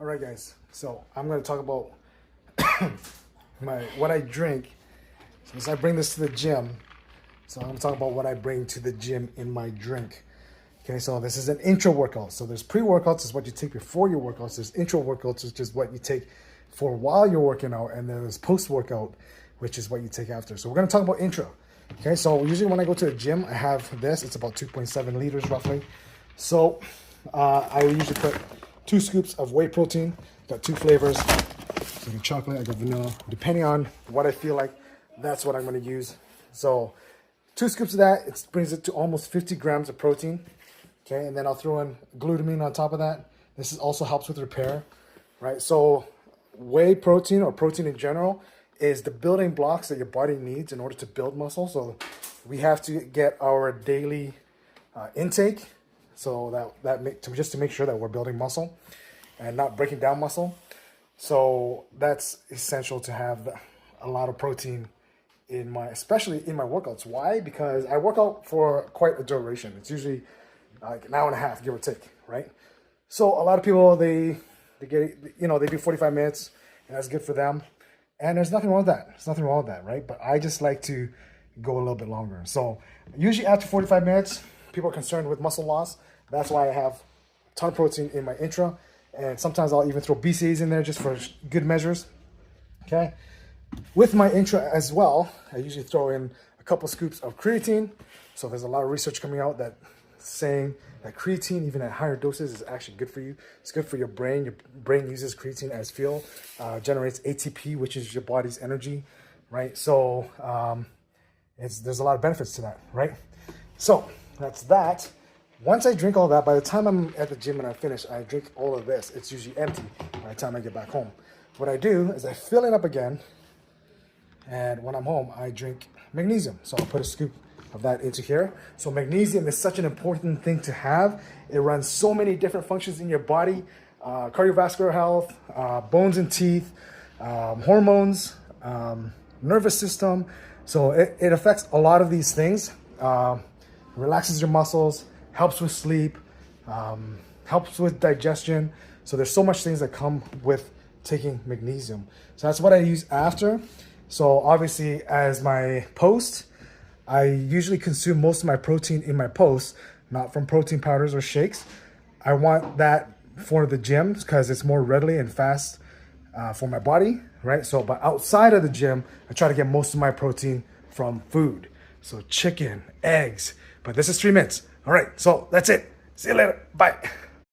All right, guys. So I'm going to talk about what I drink. Since I bring this to the gym, so I'm going to talk about what I bring to the gym in my drink. Okay, so this is an intra workout. So there's pre-workouts, is what you take before your workouts. There's intra workouts, which is what you take for while you're working out, and then there's post-workout, which is what you take after. So we're going to talk about intra. Okay, so usually when I go to the gym, I have this. It's about 2.7 liters roughly. So I usually put 2 scoops of whey protein. Got 2 flavors. So I got chocolate, I got vanilla. Depending on what I feel like, that's what I'm going to use. So 2 scoops of that, it brings it to almost 50 grams of protein. Okay, and then I'll throw in glutamine on top of that. This also helps with repair, right? So whey protein, or protein in general, is the building blocks that your body needs in order to build muscle. So we have to get our daily intake, so just to make sure that we're building muscle and not breaking down muscle. So that's essential to have a lot of protein especially in my workouts. Why? Because I work out for quite a duration. It's usually like an hour and a half, give or take, right? So a lot of people, they do 45 minutes, and that's good for them. And there's nothing wrong with that. There's nothing wrong with that, right? But I just like to go a little bit longer. So usually after 45 minutes, people are concerned with muscle loss. That's why I have a ton of protein in my intra. And sometimes I'll even throw BCAAs in there just for good measures, okay? With my intra as well, I usually throw in a couple scoops of creatine. So there's a lot of research coming out that saying that creatine, even at higher doses, is actually good for you. It's good for your brain. Your brain uses creatine as fuel, generates ATP, which is your body's energy, right? So there's a lot of benefits to that, right? So that's that. Once I drink all that, by the time I'm at the gym and I finish, I drink all of this. It's usually empty by the time I get back home. What I do is I fill it up again, and when I'm home, I drink magnesium. So I'll put a scoop of that into here. So magnesium is such an important thing to have. It runs so many different functions in your body: cardiovascular health, bones and teeth, hormones, nervous system. So it affects a lot of these things. Relaxes your muscles, helps with sleep, helps with digestion. So there's so much things that come with taking magnesium. So that's what I use after. So obviously, as my post, I usually consume most of my protein in my post, not from protein powders or shakes. I want that for the gym because it's more readily and fast for my body, right? So, but outside of the gym, I try to get most of my protein from food. So chicken, eggs, but this is 3 minutes. All right, so that's it. See you later. Bye.